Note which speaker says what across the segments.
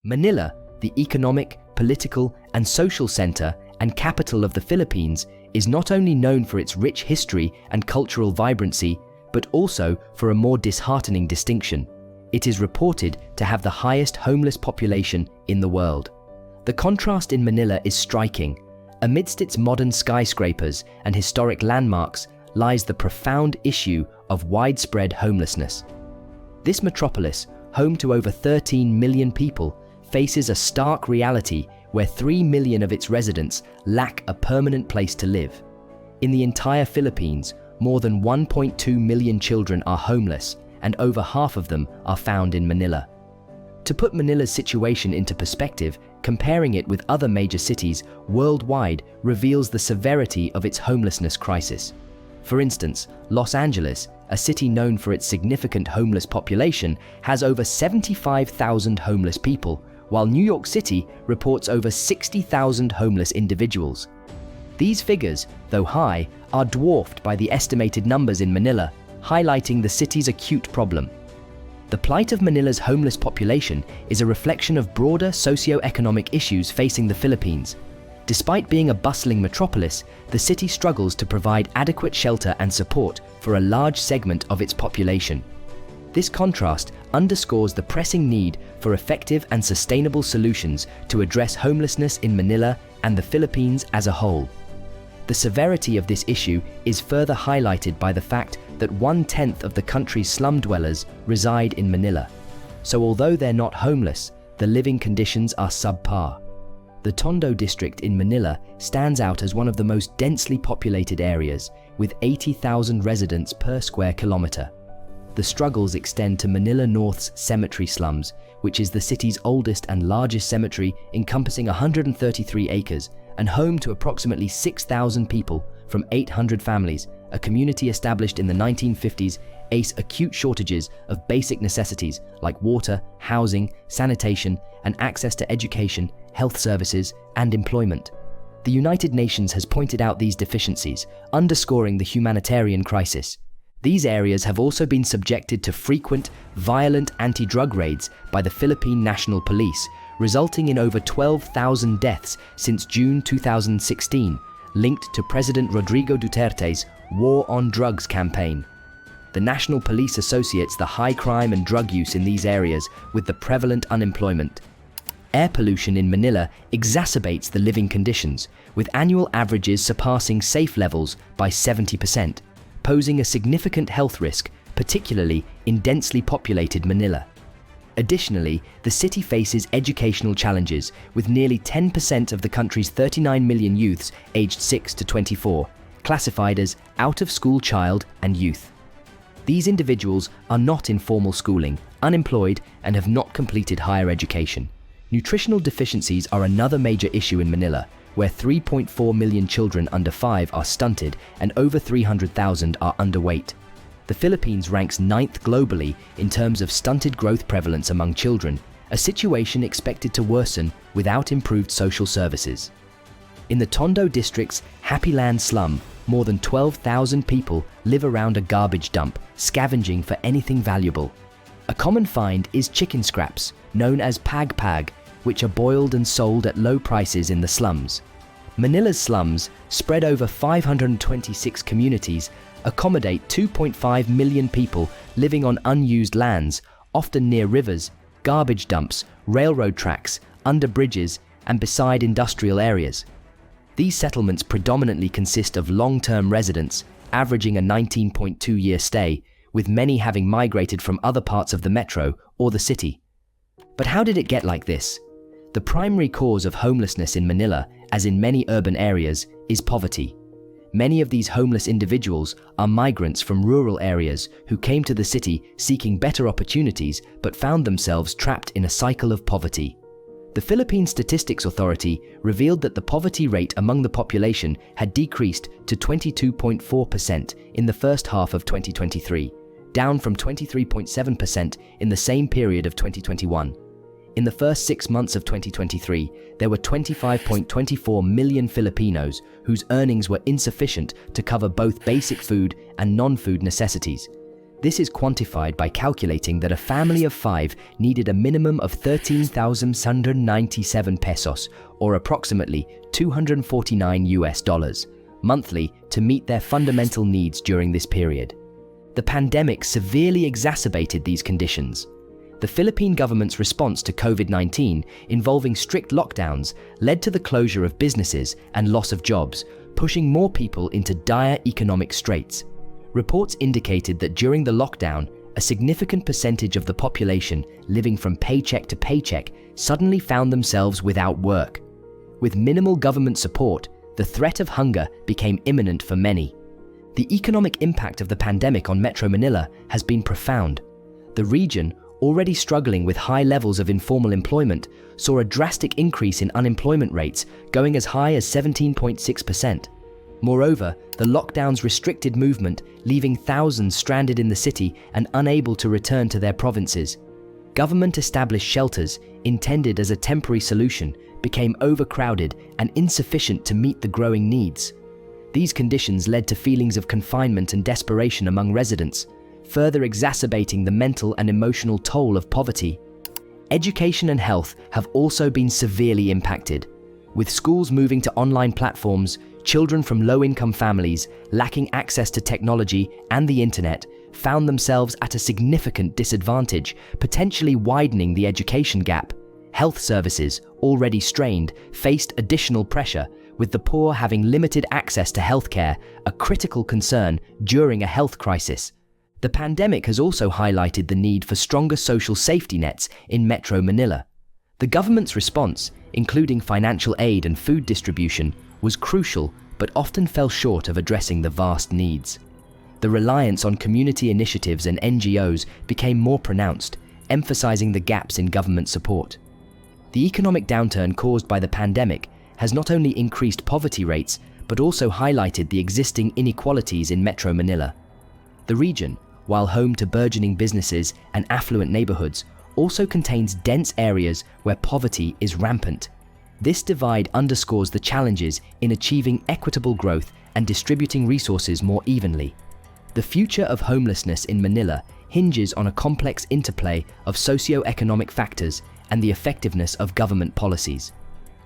Speaker 1: Manila, the economic, political, and social center and capital of the Philippines, is not only known for its rich history and cultural vibrancy, but also for a more disheartening distinction. It is reported to have the highest homeless population in the world. The contrast in Manila is striking. Amidst its modern skyscrapers and historic landmarks lies the profound issue of widespread homelessness. This metropolis, home to over 13 million people, faces a stark reality where 3 million of its residents lack a permanent place to live. In the entire Philippines, more than 1.2 million children are homeless, and over half of them are found in Manila. To put Manila's situation into perspective, comparing it with other major cities worldwide reveals the severity of its homelessness crisis. For instance, Los Angeles, a city known for its significant homeless population, has over 75,000 homeless people, while New York City reports over 60,000 homeless individuals. These figures, though high, are dwarfed by the estimated numbers in Manila, highlighting the city's acute problem. The plight of Manila's homeless population is a reflection of broader socio-economic issues facing the Philippines. Despite being a bustling metropolis, the city struggles to provide adequate shelter and support for a large segment of its population. This contrast underscores the pressing need for effective and sustainable solutions to address homelessness in Manila and the Philippines as a whole. The severity of this issue is further highlighted by the fact that 1/10 of the country's slum dwellers reside in Manila. So although they're not homeless, the living conditions are subpar. The Tondo district in Manila stands out as one of the most densely populated areas, with 80,000 residents per square kilometer. The struggles extend to Manila North's cemetery slums, which is the city's oldest and largest cemetery, encompassing 133 acres and home to approximately 6,000 people from 800 families. A community established in the 1950s face acute shortages of basic necessities like water, housing, sanitation, and access to education, health services, and employment. The United Nations has pointed out these deficiencies, underscoring the humanitarian crisis. These areas have also been subjected to frequent, violent anti-drug raids by the Philippine National Police, resulting in over 12,000 deaths since June 2016, linked to President Rodrigo Duterte's War on Drugs campaign. The National Police associates the high crime and drug use in these areas with the prevalent unemployment. Air pollution in Manila exacerbates the living conditions, with annual averages surpassing safe levels by 70%, posing a significant health risk, particularly in densely populated Manila. Additionally, the city faces educational challenges, with nearly 10% of the country's 39 million youths aged 6 to 24 classified as out-of-school child and youth. These individuals are not in formal schooling, unemployed, and have not completed higher education. Nutritional deficiencies are another major issue in Manila, where 3.4 million children under 5 are stunted and over 300,000 are underweight. The Philippines ranks 9th globally in terms of stunted growth prevalence among children, a situation expected to worsen without improved social services. In the Tondo district's Happy Land slum, more than 12,000 people live around a garbage dump, scavenging for anything valuable. A common find is chicken scraps, known as pag-pag, which are boiled and sold at low prices in the slums. Manila's slums, spread over 526 communities, accommodate 2.5 million people living on unused lands, often near rivers, garbage dumps, railroad tracks, under bridges, and beside industrial areas. These settlements predominantly consist of long-term residents, averaging a 19.2-year stay, with many having migrated from other parts of the metro or the city. But how did it get like this? The primary cause of homelessness in Manila, as in many urban areas, is poverty. Many of these homeless individuals are migrants from rural areas who came to the city seeking better opportunities but found themselves trapped in a cycle of poverty. The Philippine Statistics Authority revealed that the poverty rate among the population had decreased to 22.4% in the first half of 2023, down from 23.7% in the same period of 2021. In the first 6 months of 2023, there were 25.24 million Filipinos whose earnings were insufficient to cover both basic food and non-food necessities. This is quantified by calculating that a family of 5 needed a minimum of 13,697 pesos, or approximately $249 monthly, to meet their fundamental needs during this period. The pandemic severely exacerbated these conditions. The Philippine government's response to COVID-19, involving strict lockdowns, led to the closure of businesses and loss of jobs, pushing more people into dire economic straits. Reports indicated that during the lockdown, a significant percentage of the population living from paycheck to paycheck suddenly found themselves without work. With minimal government support, the threat of hunger became imminent for many. The economic impact of the pandemic on Metro Manila has been profound. The region, already struggling with high levels of informal employment, saw a drastic increase in unemployment rates, going as high as 17.6%. Moreover, the lockdowns restricted movement, leaving thousands stranded in the city and unable to return to their provinces. Government-established shelters, intended as a temporary solution, became overcrowded and insufficient to meet the growing needs. These conditions led to feelings of confinement and desperation among residents, further exacerbating the mental and emotional toll of poverty. Education and health have also been severely impacted. With schools moving to online platforms, children from low-income families, lacking access to technology and the internet, found themselves at a significant disadvantage, potentially widening the education gap. Health services, already strained, faced additional pressure, with the poor having limited access to healthcare, a critical concern during a health crisis. The pandemic has also highlighted the need for stronger social safety nets in Metro Manila. The government's response, including financial aid and food distribution, was crucial but often fell short of addressing the vast needs. The reliance on community initiatives and NGOs became more pronounced, emphasizing the gaps in government support. The economic downturn caused by the pandemic has not only increased poverty rates, but also highlighted the existing inequalities in Metro Manila. The region, while home to burgeoning businesses and affluent neighborhoods, also contains dense areas where poverty is rampant. This divide underscores the challenges in achieving equitable growth and distributing resources more evenly. The future of homelessness in Manila hinges on a complex interplay of socio-economic factors and the effectiveness of government policies.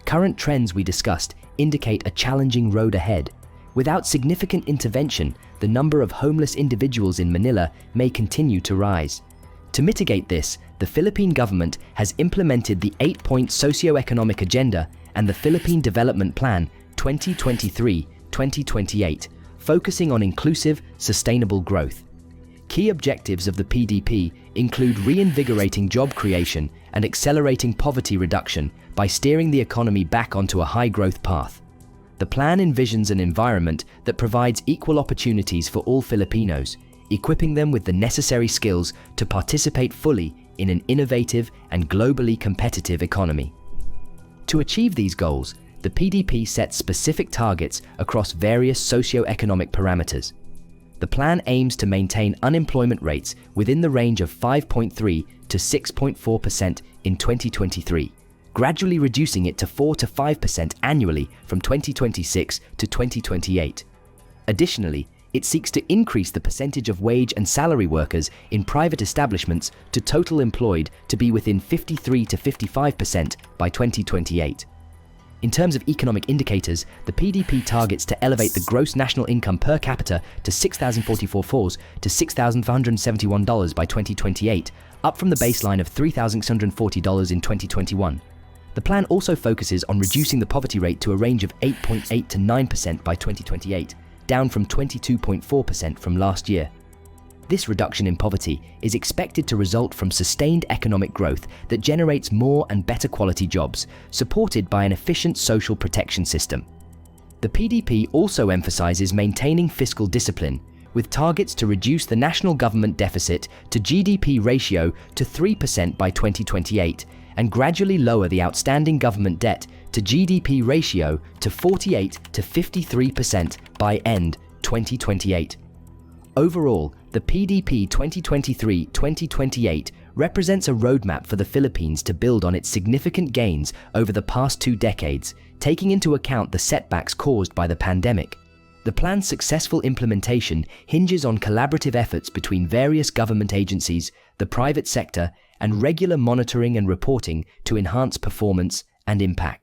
Speaker 1: Current trends we discussed indicate a challenging road ahead. Without significant intervention, the number of homeless individuals in Manila may continue to rise. To mitigate this, the Philippine government has implemented the 8-point socio-economic agenda and the Philippine Development Plan 2023-2028, focusing on inclusive, sustainable growth. Key objectives of the PDP include reinvigorating job creation and accelerating poverty reduction by steering the economy back onto a high-growth path. The plan envisions an environment that provides equal opportunities for all Filipinos, equipping them with the necessary skills to participate fully in an innovative and globally competitive economy. To achieve these goals, the PDP sets specific targets across various socio-economic parameters. The plan aims to maintain unemployment rates within the range of 5.3 to 6.4% in 2023, gradually reducing it to 4 to 5% annually from 2026 to 2028. Additionally, it seeks to increase the percentage of wage and salary workers in private establishments to total employed to be within 53 to 55% by 2028. In terms of economic indicators, the PDP targets to elevate the gross national income per capita to 6,044 to $6,571 by 2028, up from the baseline of $3,640 in 2021. The plan also focuses on reducing the poverty rate to a range of 8.8 to 9% by 2028, down from 22.4% from last year. This reduction in poverty is expected to result from sustained economic growth that generates more and better quality jobs, supported by an efficient social protection system. The PDP also emphasizes maintaining fiscal discipline, with targets to reduce the national government deficit to GDP ratio to 3% by 2028 and gradually lower the outstanding government debt to GDP ratio to 48 to 53% by end 2028. Overall, the PDP 2023-2028 represents a roadmap for the Philippines to build on its significant gains over the past 2 decades, taking into account the setbacks caused by the pandemic. The plan's successful implementation hinges on collaborative efforts between various government agencies, the private sector, and regular monitoring and reporting to enhance performance and impact.